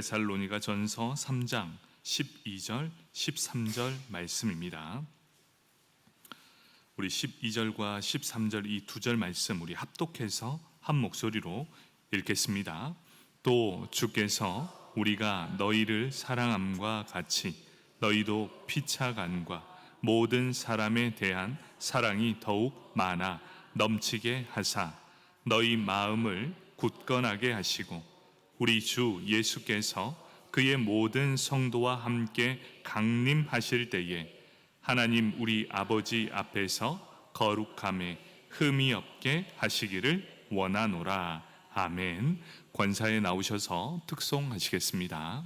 데살로니가 전서 3장 12절 13절 말씀입니다. 우리 12절과 13절 이 두 절 말씀 우리 합독해서 한 목소리로 읽겠습니다. 또 주께서 우리가 너희를 사랑함과 같이 너희도 피차간과 모든 사람에 대한 사랑이 더욱 많아 넘치게 하사 너희 마음을 굳건하게 하시고 우리 주 예수께서 그의 모든 성도와 함께 강림하실 때에 하나님 우리 아버지 앞에서 거룩함에 흠이 없게 하시기를 원하노라. 아멘. 권사에 나오셔서 특송하시겠습니다.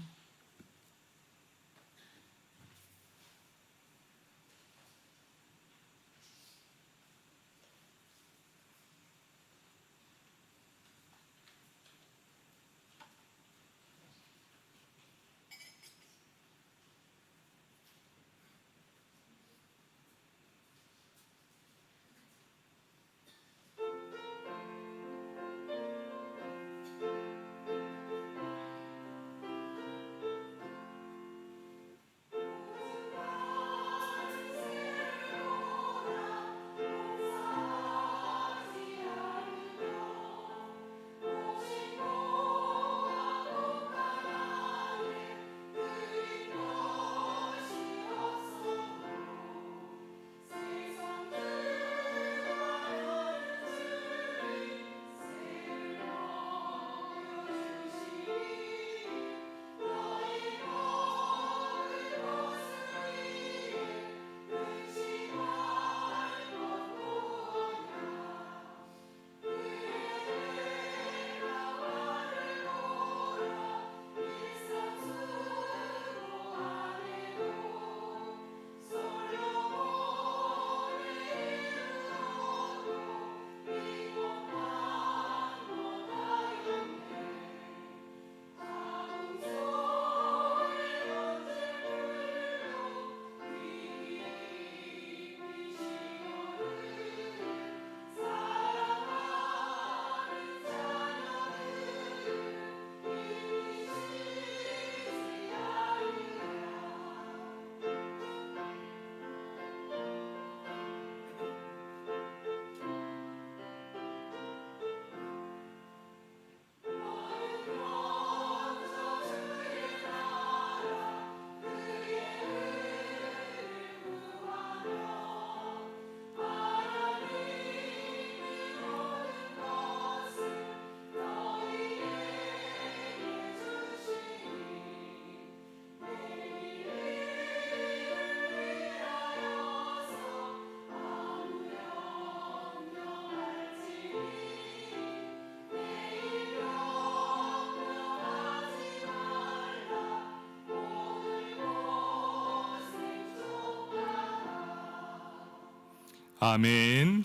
아멘.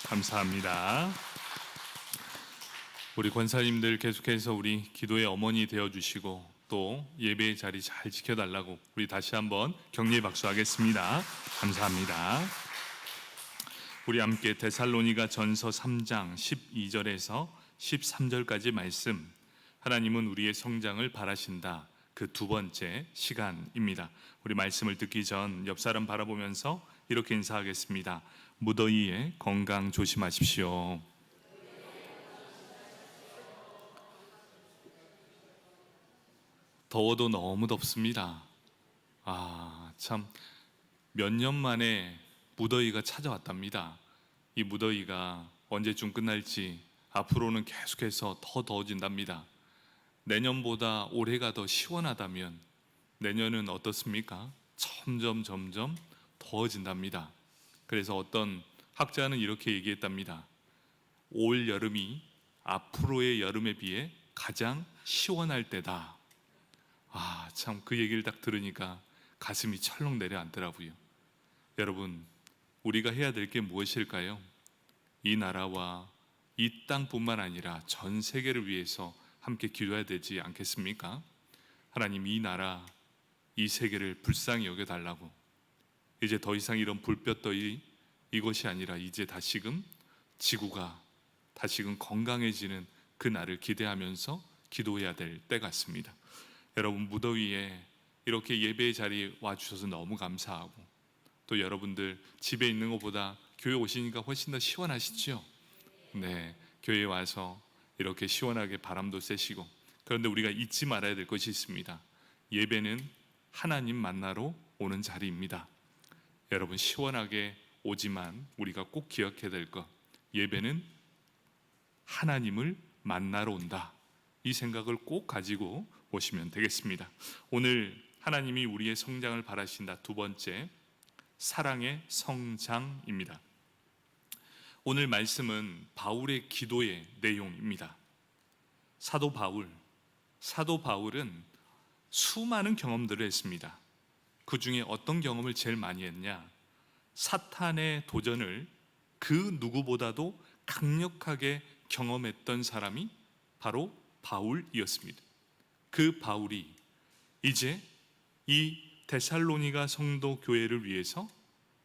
감사합니다. 우리 권사님들 계속해서 우리 기도의 어머니 되어주시고 또 예배의 자리 잘 지켜달라고 우리 다시 한번 격려의 박수 하겠습니다. 감사합니다. 우리 함께 데살로니가 전서 3장 12절에서 13절까지 말씀, 하나님은 우리의 성장을 바라신다, 그 두 번째 시간입니다. 우리 말씀을 듣기 전 옆 사람 바라보면서 이렇게 인사하겠습니다. 무더위에 건강 조심하십시오. 더워도 너무 덥습니다. 참 몇 년 만에 무더위가 찾아왔답니다. 이 무더위가 언제쯤 끝날지 앞으로는 계속해서 더 더워진답니다. 내년보다 올해가 더 시원하다면 내년은 어떻습니까? 점점 더워진답니다. 그래서 어떤 학자는 이렇게 얘기했답니다. 올 여름이 앞으로의 여름에 비해 가장 시원할 때다. 참 그 얘기를 딱 들으니까 가슴이 철렁 내려앉더라고요. 여러분, 우리가 해야 될 게 무엇일까요? 이 나라와 이 땅뿐만 아니라 전 세계를 위해서 함께 기도해야 되지 않겠습니까? 하나님, 이 나라, 이 세계를 불쌍히 여겨달라고. 이제 더 이상 이런 불볕더위 이것이 아니라 이제 다시금 지구가 다시금 건강해지는 그 날을 기대하면서 기도해야 될 때 같습니다. 여러분 무더위에 이렇게 예배의 자리에 와주셔서 너무 감사하고, 또 여러분들 집에 있는 것보다 교회 오시니까 훨씬 더 시원하시죠? 네, 교회에 와서 이렇게 시원하게 바람도 쐬시고. 그런데 우리가 잊지 말아야 될 것이 있습니다. 예배는 하나님 만나러 오는 자리입니다. 여러분 시원하게 오지만 우리가 꼭 기억해야 될 것, 예배는 하나님을 만나러 온다. 이 생각을 꼭 가지고 오시면 되겠습니다. 오늘 하나님이 우리의 성장을 바라신다. 두 번째, 사랑의 성장입니다. 오늘 말씀은 바울의 기도의 내용입니다. 사도 바울은 수많은 경험들을 했습니다. 그 중에 어떤 경험을 제일 많이 했냐? 사탄의 도전을 그 누구보다도 강력하게 경험했던 사람이 바로 바울이었습니다. 그 바울이 이제 이 데살로니가 성도 교회를 위해서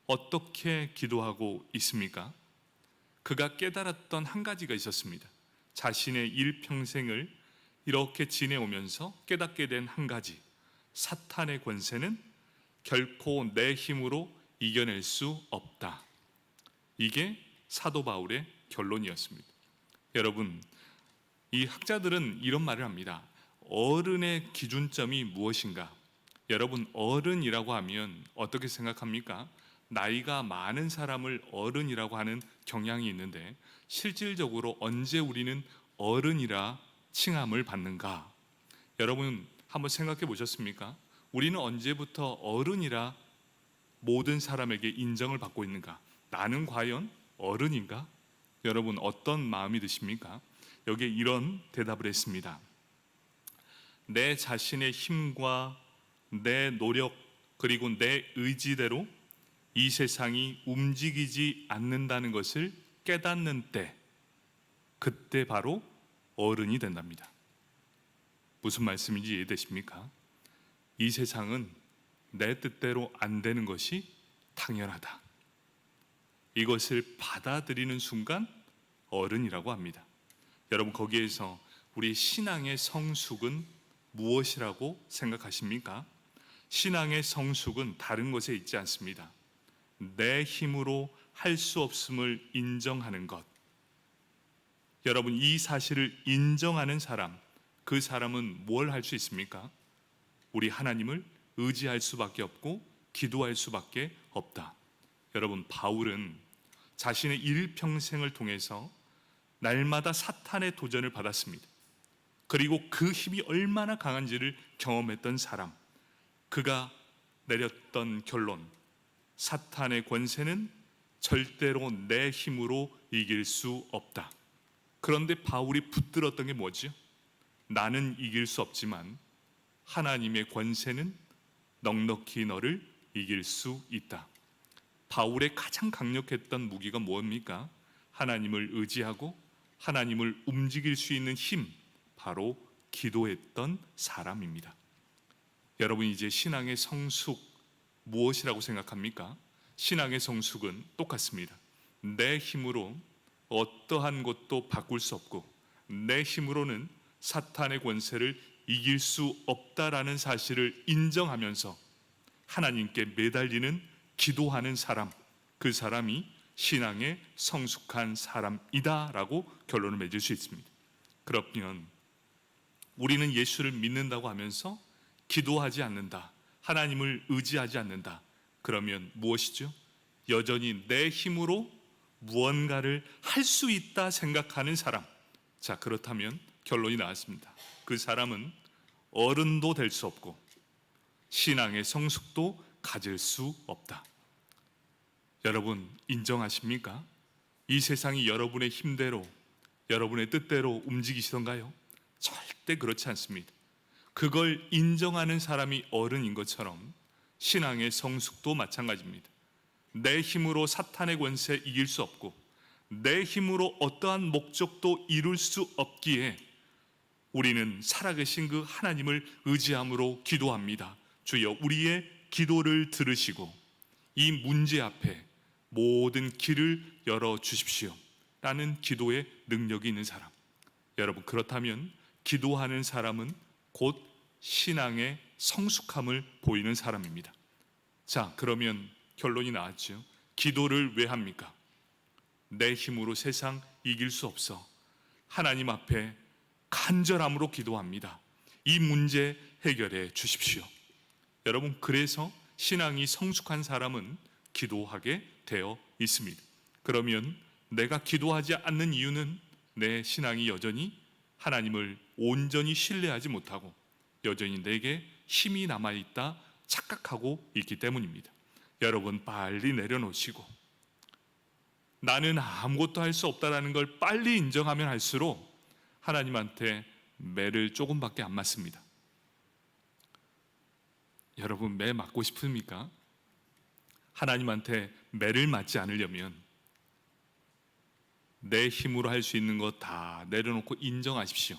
어떻게 기도하고 있습니까? 그가 깨달았던 한 가지가 있었습니다. 자신의 일평생을 이렇게 지내오면서 깨닫게 된 한 가지, 사탄의 권세는 결코 내 힘으로 이겨낼 수 없다. 이게 사도 바울의 결론이었습니다. 여러분, 이 학자들은 이런 말을 합니다. 어른의 기준점이 무엇인가? 여러분, 어른이라고 하면 어떻게 생각합니까? 나이가 많은 사람을 어른이라고 하는 경향이 있는데, 실질적으로 언제 우리는 어른이라 칭함을 받는가? 여러분 한번 생각해 보셨습니까? 우리는 언제부터 어른이라 모든 사람에게 인정을 받고 있는가? 나는 과연 어른인가? 여러분 어떤 마음이 드십니까? 여기에 이런 대답을 했습니다. 내 자신의 힘과 내 노력 그리고 내 의지대로 이 세상이 움직이지 않는다는 것을 깨닫는 때, 그때 바로 어른이 된답니다. 무슨 말씀인지 이해되십니까? 이 세상은 내 뜻대로 안 되는 것이 당연하다. 이것을 받아들이는 순간 어른이라고 합니다. 여러분 거기에서 우리 신앙의 성숙은 무엇이라고 생각하십니까? 신앙의 성숙은 다른 것에 있지 않습니다. 내 힘으로 할 수 없음을 인정하는 것. 여러분 이 사실을 인정하는 사람, 그 사람은 뭘 할 수 있습니까? 우리 하나님을 의지할 수밖에 없고 기도할 수밖에 없다. 여러분 바울은 자신의 일평생을 통해서 날마다 사탄의 도전을 받았습니다. 그리고 그 힘이 얼마나 강한지를 경험했던 사람, 그가 내렸던 결론, 사탄의 권세는 절대로 내 힘으로 이길 수 없다. 그런데 바울이 붙들었던 게 뭐죠? 나는 이길 수 없지만 하나님의 권세는 넉넉히 너를 이길 수 있다. 바울의 가장 강력했던 무기가 뭡니까? 하나님을 의지하고 하나님을 움직일 수 있는 힘, 바로 기도했던 사람입니다. 여러분 이제 신앙의 성숙 무엇이라고 생각합니까? 신앙의 성숙은 똑같습니다. 내 힘으로 어떠한 것도 바꿀 수 없고 내 힘으로는 사탄의 권세를 이길 수 없다라는 사실을 인정하면서 하나님께 매달리는 기도하는 사람, 그 사람이 신앙의 성숙한 사람이다라고 결론을 맺을 수 있습니다. 그러면 우리는 예수를 믿는다고 하면서 기도하지 않는다, 하나님을 의지하지 않는다. 그러면 무엇이죠? 여전히 내 힘으로 무언가를 할 수 있다 생각하는 사람. 자, 그렇다면 결론이 나왔습니다. 그 사람은 어른도 될 수 없고 신앙의 성숙도 가질 수 없다. 여러분 인정하십니까? 이 세상이 여러분의 힘대로, 여러분의 뜻대로 움직이시던가요? 절대 그렇지 않습니다. 그걸 인정하는 사람이 어른인 것처럼 신앙의 성숙도 마찬가지입니다. 내 힘으로 사탄의 권세 이길 수 없고 내 힘으로 어떠한 목적도 이룰 수 없기에 우리는 살아계신 그 하나님을 의지함으로 기도합니다. 주여 우리의 기도를 들으시고 이 문제 앞에 모든 길을 열어주십시오 라는 기도의 능력이 있는 사람. 여러분 그렇다면 기도하는 사람은 곧 신앙의 성숙함을 보이는 사람입니다. 자, 그러면 결론이 나왔죠. 기도를 왜 합니까? 내 힘으로 세상 이길 수 없어. 하나님 앞에 간절함으로 기도합니다. 이 문제 해결해 주십시오. 여러분, 그래서 신앙이 성숙한 사람은 기도하게 되어 있습니다. 그러면 내가 기도하지 않는 이유는 내 신앙이 여전히 하나님을 온전히 신뢰하지 못하고 여전히 내게 힘이 남아있다 착각하고 있기 때문입니다. 여러분, 빨리 내려놓으시고 나는 아무것도 할 수 없다라는 걸 빨리 인정하면 할수록 하나님한테 매를 조금밖에 안 맞습니다. 여러분, 매 맞고 싶습니까? 하나님한테 매를 맞지 않으려면 내 힘으로 할 수 있는 거 다 내려놓고 인정하십시오.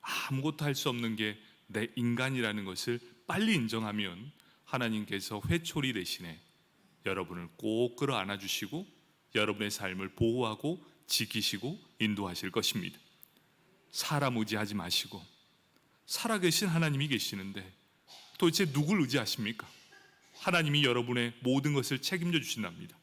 아무것도 할 수 없는 게 내 인간이라는 것을 빨리 인정하면 하나님께서 회초리 대신에 여러분을 꼭 끌어안아 주시고 여러분의 삶을 보호하고 지키시고 인도하실 것입니다. 사람 의지하지 마시고 살아계신 하나님이 계시는데 도대체 누굴 의지하십니까? 하나님이 여러분의 모든 것을 책임져 주신답니다.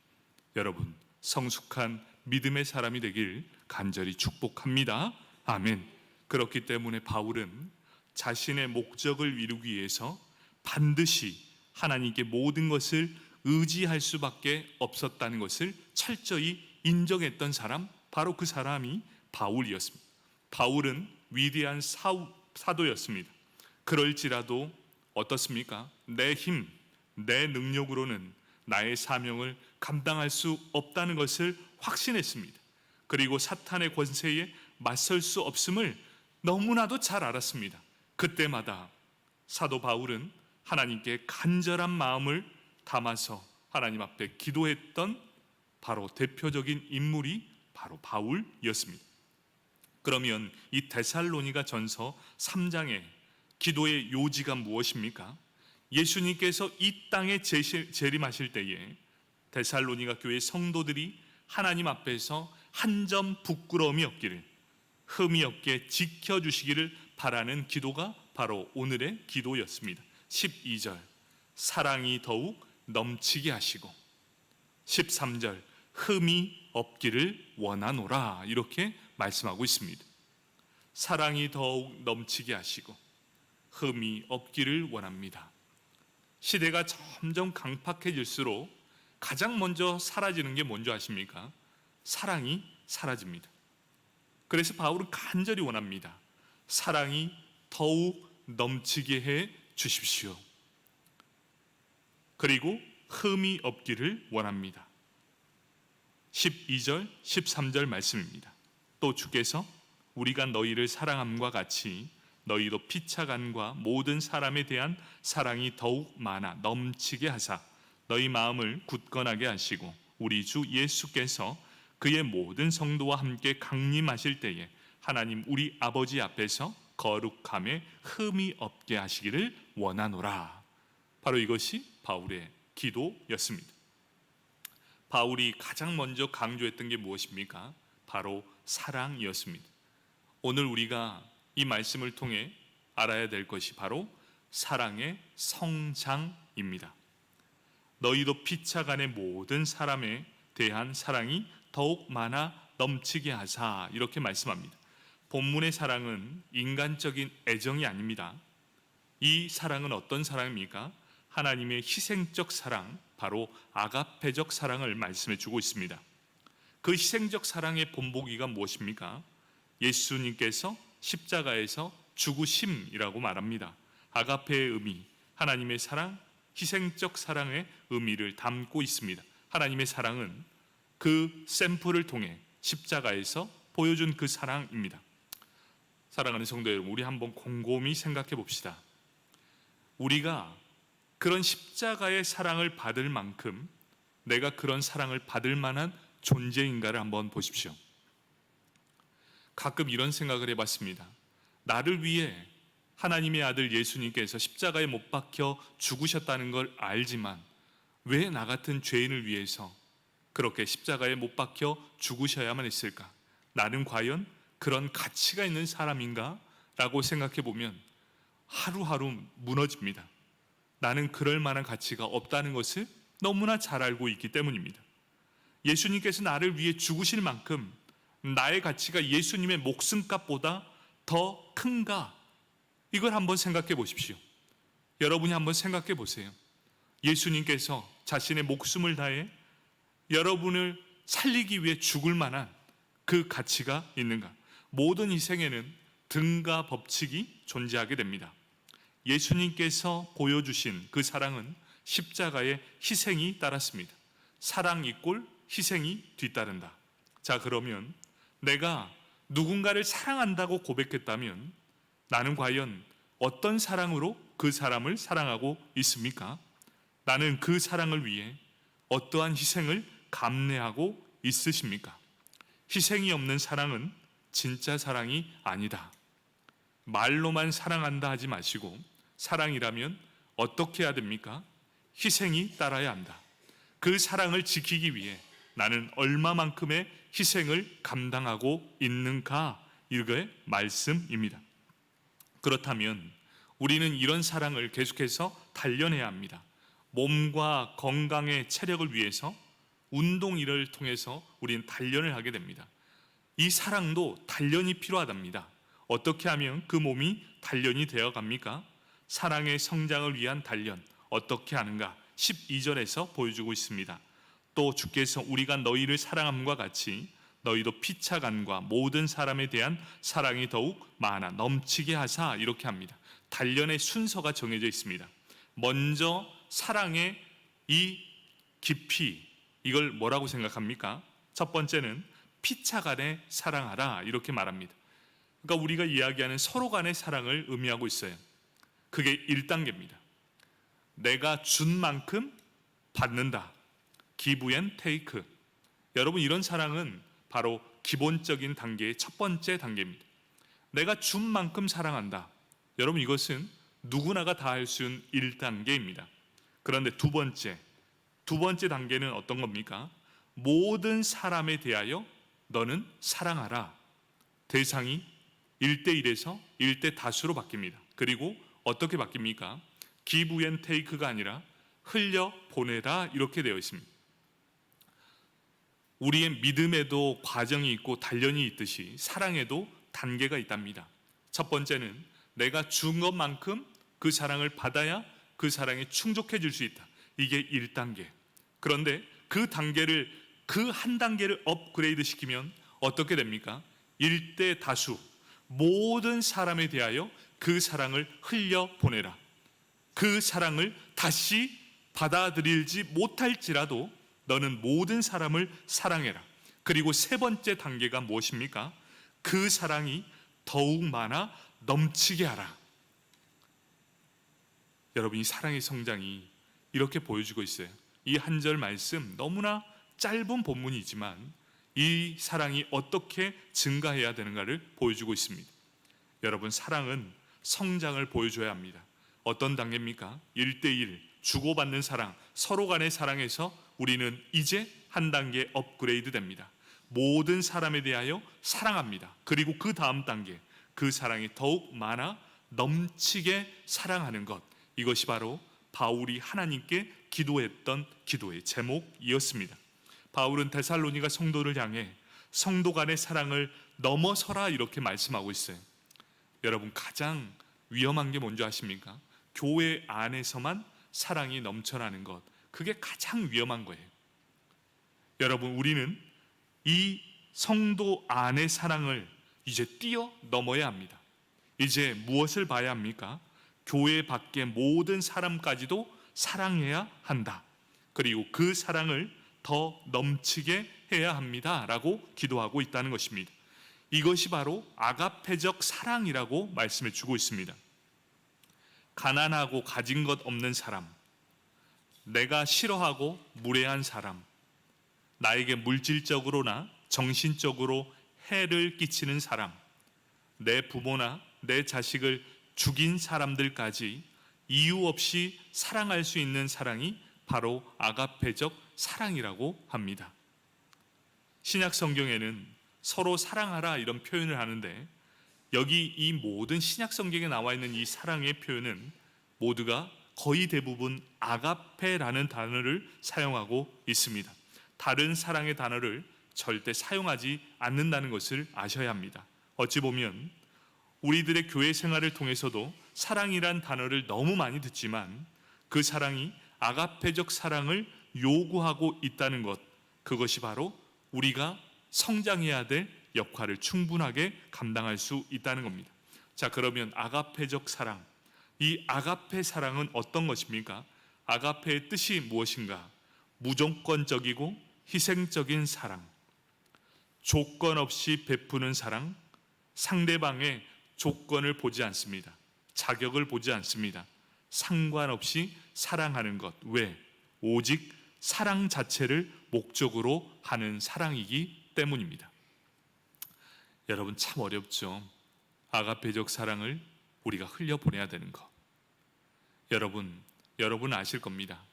여러분, 성숙한 믿음의 사람이 되길 간절히 축복합니다. 아멘. 그렇기 때문에 바울은 자신의 목적을 이루기 위해서 반드시 하나님께 모든 것을 의지할 수밖에 없었다는 것을 철저히 인정했던 사람, 바로 그 사람이 바울이었습니다. 바울은 위대한 사도였습니다. 그럴지라도 어떻습니까? 내 힘, 내 능력으로는 나의 사명을 감당할 수 없다는 것을 확신했습니다. 그리고 사탄의 권세에 맞설 수 없음을 너무나도 잘 알았습니다. 그때마다 사도 바울은 하나님께 간절한 마음을 담아서 하나님 앞에 기도했던 바로 대표적인 인물이 바로 바울이었습니다. 그러면 이 데살로니가 전서 3장의 기도의 요지가 무엇입니까? 예수님께서 이 땅에 재림하실 때에 데살로니가 교회 성도들이 하나님 앞에서 한 점 부끄러움이 없기를, 흠이 없게 지켜주시기를 바라는 기도가 바로 오늘의 기도였습니다. 12절, 사랑이 더욱 넘치게 하시고, 13절, 흠이 없기를 원하노라, 이렇게 말씀하고 있습니다. 사랑이 더욱 넘치게 하시고 흠이 없기를 원합니다. 시대가 점점 강팍해질수록 가장 먼저 사라지는 게 뭔지 아십니까? 사랑이 사라집니다. 그래서 바울은 간절히 원합니다. 사랑이 더욱 넘치게 해 주십시오. 그리고 흠이 없기를 원합니다. 12절, 13절 말씀입니다. 또 주께서 우리가 너희를 사랑함과 같이 너희도 피차간과 모든 사람에 대한 사랑이 더욱 많아 넘치게 하사 너희 마음을 굳건하게 하시고 우리 주 예수께서 그의 모든 성도와 함께 강림하실 때에 하나님 우리 아버지 앞에서 거룩함에 흠이 없게 하시기를 원하노라. 바로 이것이 바울의 기도였습니다. 바울이 가장 먼저 강조했던 게 무엇입니까? 바로 사랑이었습니다. 오늘 우리가 이 말씀을 통해 알아야 될 것이 바로 사랑의 성장입니다. 너희도 피차간의 모든 사람에 대한 사랑이 더욱 많아 넘치게 하사, 이렇게 말씀합니다. 본문의 사랑은 인간적인 애정이 아닙니다. 이 사랑은 어떤 사랑입니까? 하나님의 희생적 사랑, 바로 아가페적 사랑을 말씀해 주고 있습니다. 그 희생적 사랑의 본보기가 무엇입니까? 예수님께서 십자가에서 죽으심이라고 말합니다. 아가페의 의미, 하나님의 사랑, 희생적 사랑의 의미를 담고 있습니다. 하나님의 사랑은 그 샘플을 통해 십자가에서 보여준 그 사랑입니다. 사랑하는 성도 여러분, 우리 한번 곰곰이 생각해 봅시다. 우리가 그런 십자가의 사랑을 받을 만큼 내가 그런 사랑을 받을 만한 존재인가를 한번 보십시오. 가끔 이런 생각을 해봤습니다. 나를 위해 하나님의 아들 예수님께서 십자가에 못 박혀 죽으셨다는 걸 알지만 왜 나 같은 죄인을 위해서 그렇게 십자가에 못 박혀 죽으셔야만 했을까? 나는 과연 그런 가치가 있는 사람인가? 라고 생각해 보면 하루하루 무너집니다. 나는 그럴 만한 가치가 없다는 것을 너무나 잘 알고 있기 때문입니다. 예수님께서 나를 위해 죽으실 만큼 나의 가치가 예수님의 목숨값보다 더 큰가? 이걸 한번 생각해 보십시오. 여러분이 한번 생각해 보세요. 예수님께서 자신의 목숨을 다해 여러분을 살리기 위해 죽을 만한 그 가치가 있는가? 모든 희생에는 등가 법칙이 존재하게 됩니다. 예수님께서 보여주신 그 사랑은 십자가의 희생이 따랐습니다. 사랑 이꼴 희생이 뒤따른다. 자, 그러면 내가 누군가를 사랑한다고 고백했다면 나는 과연 어떤 사랑으로 그 사람을 사랑하고 있습니까? 나는 그 사랑을 위해 어떠한 희생을 감내하고 있으십니까? 희생이 없는 사랑은 진짜 사랑이 아니다. 말로만 사랑한다 하지 마시고 사랑이라면 어떻게 해야 됩니까? 희생이 따라야 한다. 그 사랑을 지키기 위해 나는 얼마만큼의 희생을 감당하고 있는가? 이게 말씀입니다. 그렇다면 우리는 이런 사랑을 계속해서 단련해야 합니다. 몸과 건강의 체력을 위해서 운동 일을 통해서 우리는 단련을 하게 됩니다. 이 사랑도 단련이 필요하답니다. 어떻게 하면 그 몸이 단련이 되어 갑니까? 사랑의 성장을 위한 단련 어떻게 하는가? 12절에서 보여주고 있습니다. 또 주께서 우리가 너희를 사랑함과 같이 너희도 피차간과 모든 사람에 대한 사랑이 더욱 많아 넘치게 하사, 이렇게 합니다. 단련의 순서가 정해져 있습니다. 먼저 사랑의 이 깊이, 이걸 뭐라고 생각합니까? 첫 번째는 피차간에 사랑하라, 이렇게 말합니다. 그러니까 우리가 이야기하는 서로 간의 사랑을 의미하고 있어요. 그게 1단계입니다. 내가 준 만큼 받는다. Give and take. 여러분, 이런 사랑은 바로 기본적인 단계의 첫 번째 단계입니다. 내가 준 만큼 사랑한다. 여러분, 이것은 누구나가 다 할 수 있는 1단계입니다. 그런데 두 번째 단계는 어떤 겁니까? 모든 사람에 대하여 너는 사랑하라. 대상이 1대1에서 1대 다수로 바뀝니다. 그리고 어떻게 바뀝니까? Give and take가 아니라 흘려 보내라, 이렇게 되어 있습니다. 우리의 믿음에도 과정이 있고 단련이 있듯이 사랑에도 단계가 있답니다. 첫 번째는 내가 준 것만큼 그 사랑을 받아야 그 사랑이 충족해 줄 수 있다. 이게 1단계. 그런데 그 한 단계를 업그레이드 시키면 어떻게 됩니까? 1대 다수, 모든 사람에 대하여 그 사랑을 흘려 보내라. 그 사랑을 다시 받아들이지 못할지라도 너는 모든 사람을 사랑해라. 그리고 세 번째 단계가 무엇입니까? 그 사랑이 더욱 많아 넘치게 하라. 여러분, 이 사랑의 성장이 이렇게 보여주고 있어요. 이 한 절 말씀, 너무나 짧은 본문이지만 이 사랑이 어떻게 증가해야 되는가를 보여주고 있습니다. 여러분, 사랑은 성장을 보여줘야 합니다. 어떤 단계입니까? 1대1 주고받는 사랑, 서로 간의 사랑에서 우리는 이제 한 단계 업그레이드 됩니다. 모든 사람에 대하여 사랑합니다. 그리고 그 다음 단계, 그 사랑이 더욱 많아 넘치게 사랑하는 것, 이것이 바로 바울이 하나님께 기도했던 기도의 제목이었습니다. 바울은 데살로니가 성도를 향해 성도 간의 사랑을 넘어서라, 이렇게 말씀하고 있어요. 여러분, 가장 위험한 게 뭔지 아십니까? 교회 안에서만 사랑이 넘쳐나는 것, 그게 가장 위험한 거예요. 여러분, 우리는 이 성도 안의 사랑을 이제 뛰어넘어야 합니다. 이제 무엇을 봐야 합니까? 교회 밖의 모든 사람까지도 사랑해야 한다. 그리고 그 사랑을 더 넘치게 해야 합니다 라고 기도하고 있다는 것입니다. 이것이 바로 아가페적 사랑이라고 말씀해 주고 있습니다. 가난하고 가진 것 없는 사람, 내가 싫어하고 무례한 사람, 나에게 물질적으로나 정신적으로 해를 끼치는 사람, 내 부모나 내 자식을 죽인 사람들까지 이유 없이 사랑할 수 있는 사랑이 바로 아가페적 사랑이라고 합니다. 신약 성경에는 서로 사랑하라 이런 표현을 하는데, 여기 이 모든 신약 성경에 나와 있는 이 사랑의 표현은 모두가 거의 대부분 아가페라는 단어를 사용하고 있습니다. 다른 사랑의 단어를 절대 사용하지 않는다는 것을 아셔야 합니다. 어찌 보면 우리들의 교회 생활을 통해서도 사랑이란 단어를 너무 많이 듣지만 그 사랑이 아가페적 사랑을 요구하고 있다는 것, 그것이 바로 우리가 성장해야 될 역할을 충분하게 감당할 수 있다는 겁니다. 자, 그러면 아가페적 사랑, 이 아가페 사랑은 어떤 것입니까? 아가페의 뜻이 무엇인가? 무조건적이고 희생적인 사랑, 조건 없이 베푸는 사랑, 상대방의 조건을 보지 않습니다. 자격을 보지 않습니다. 상관없이 사랑하는 것. 왜? 오직 사랑 자체를 목적으로 하는 사랑이기 때문입니다. 여러분, 참 어렵죠. 아가페적 사랑을 우리가 흘려보내야 되는 것. 여러분 아실 겁니다.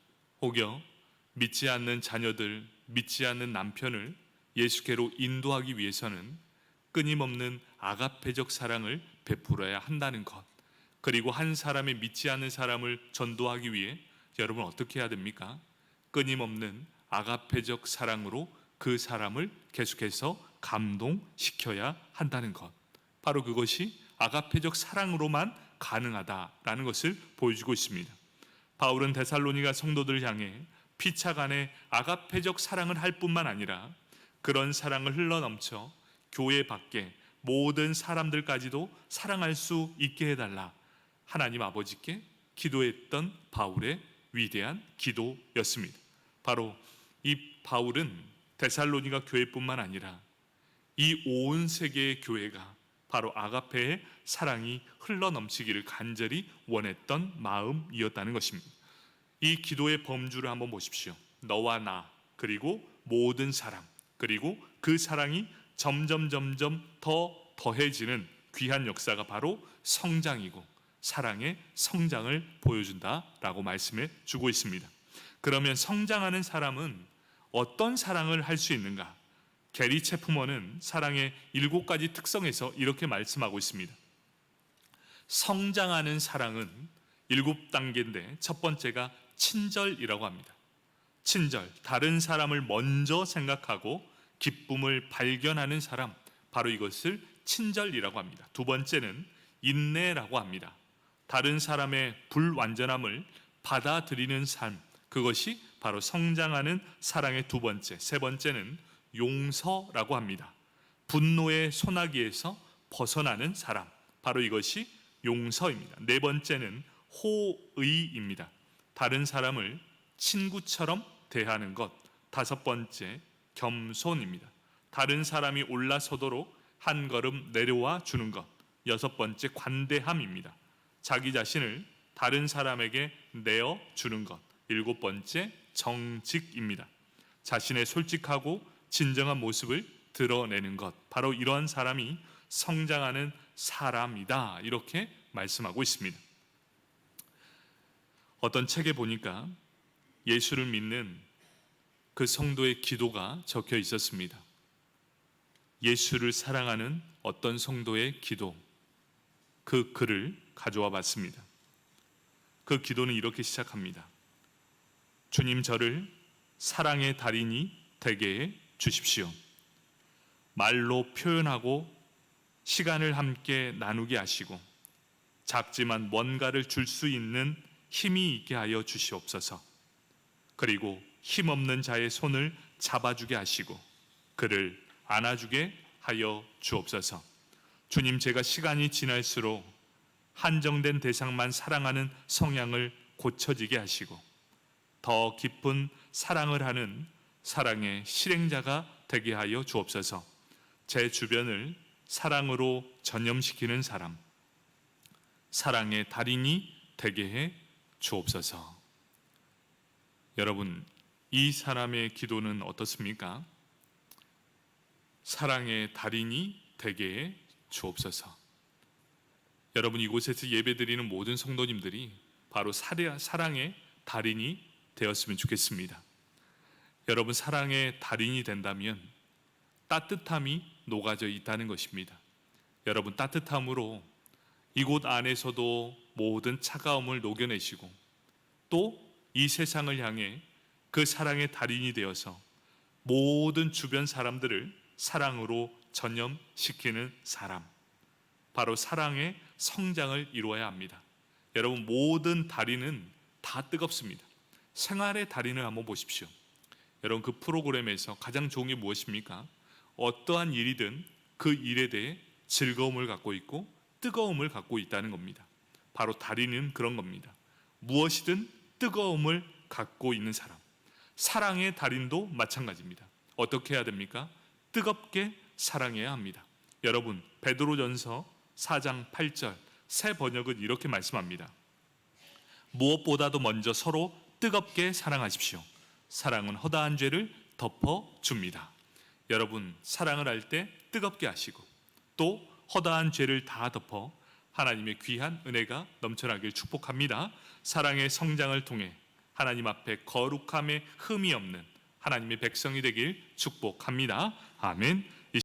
혹여 믿지 않는 자녀들, 믿지 않는 남편을 예수께로 인도하기 위해서는 끊임없는 아가페적 사랑을 베풀어야 한다는 것. 그리고 한 사람의 믿지 않는 사람을 전도하기 위해 여러분 어떻게 해야 됩니까? 끊임없는 아가페적 사랑으로 그 사람을 계속해서 감동시켜야 한다는 것. 바로 그것이 아가페적 사랑으로만 가능하다라는 것을 보여주고 있습니다. 바울은 데살로니가 성도들을 향해 피차간에 아가페적 사랑을 할 뿐만 아니라 그런 사랑을 흘러넘쳐 교회 밖에 모든 사람들까지도 사랑할 수 있게 해달라, 하나님 아버지께 기도했던 바울의 위대한 기도였습니다. 바로 이 바울은 데살로니가 교회뿐만 아니라 이 온 세계의 교회가 바로 아가페의 사랑이 흘러넘치기를 간절히 원했던 마음이었다는 것입니다. 이 기도의 범주를 한번 보십시오. 너와 나, 그리고 모든 사람, 그리고 그 사랑이 점점 더 더해지는 귀한 역사가 바로 성장이고 사랑의 성장을 보여준다라고 말씀해 주고 있습니다. 그러면 성장하는 사람은 어떤 사랑을 할 수 있는가? 게리 체프먼은 사랑의 7가지 특성에서 이렇게 말씀하고 있습니다. 성장하는 사랑은 7단계인데 첫 번째가 친절이라고 합니다. 친절, 다른 사람을 먼저 생각하고 기쁨을 발견하는 사람, 바로 이것을 친절이라고 합니다. 두 번째는 인내라고 합니다. 다른 사람의 불완전함을 받아들이는 삶, 그것이 바로 성장하는 사랑의 두 번째. 세 번째는 용서라고 합니다. 분노의 소나기에서 벗어나는 사람, 바로 이것이 용서입니다. 네 번째는 호의입니다. 다른 사람을 친구처럼 대하는 것. 다섯 번째, 겸손입니다. 다른 사람이 올라서도록 한 걸음 내려와 주는 것. 여섯 번째, 관대함입니다. 자기 자신을 다른 사람에게 내어 주는 것. 일곱 번째, 정직입니다. 자신의 솔직하고 진정한 모습을 드러내는 것. 바로 이러한 사람이 성장하는 사람이다, 이렇게 말씀하고 있습니다. 어떤 책에 보니까 예수를 믿는 그 성도의 기도가 적혀 있었습니다. 예수를 사랑하는 어떤 성도의 기도, 그 글을 가져와 봤습니다. 그 기도는 이렇게 시작합니다. 주님, 저를 사랑의 달인이 되게 해 주십시오. 말로 표현하고 시간을 함께 나누게 하시고 작지만 뭔가를 줄 수 있는 힘이 있게 하여 주시옵소서. 그리고 힘없는 자의 손을 잡아주게 하시고 그를 안아주게 하여 주옵소서. 주님, 제가 시간이 지날수록 한정된 대상만 사랑하는 성향을 고쳐지게 하시고 더 깊은 사랑을 하는 사랑의 실행자가 되게 하여 주옵소서. 제 주변을 사랑으로 전염시키는 사람, 사랑의 달인이 되게 해 주옵소서. 여러분, 이 사람의 기도는 어떻습니까? 사랑의 달인이 되게 해 주옵소서. 여러분, 이곳에서 예배드리는 모든 성도님들이 바로 사랑의 달인이 되었으면 좋겠습니다. 여러분, 사랑의 달인이 된다면 따뜻함이 녹아져 있다는 것입니다. 여러분, 따뜻함으로 이곳 안에서도 모든 차가움을 녹여내시고 또 이 세상을 향해 그 사랑의 달인이 되어서 모든 주변 사람들을 사랑으로 전염시키는 사람, 바로 사랑의 성장을 이루어야 합니다. 여러분, 모든 달인은 다 뜨겁습니다. 생활의 달인을 한번 보십시오. 여러분, 그 프로그램에서 가장 좋은 게 무엇입니까? 어떠한 일이든 그 일에 대해 즐거움을 갖고 있고 뜨거움을 갖고 있다는 겁니다. 바로 달인은 그런 겁니다. 무엇이든 뜨거움을 갖고 있는 사람. 사랑의 달인도 마찬가지입니다. 어떻게 해야 됩니까? 뜨겁게 사랑해야 합니다. 여러분, 베드로전서 4장 8절 새 번역은 이렇게 말씀합니다. 무엇보다도 먼저 서로 뜨겁게 사랑하십시오. 사랑은 허다한 죄를 덮어줍니다. 여러분, 사랑을 할 때 뜨겁게 하시고 또 허다한 죄를 다 덮어 하나님의 귀한 은혜가 넘쳐나길 축복합니다. 사랑의 성장을 통해 하나님 앞에 거룩함에 흠이 없는 하나님의 백성이 되길 축복합니다. 아멘.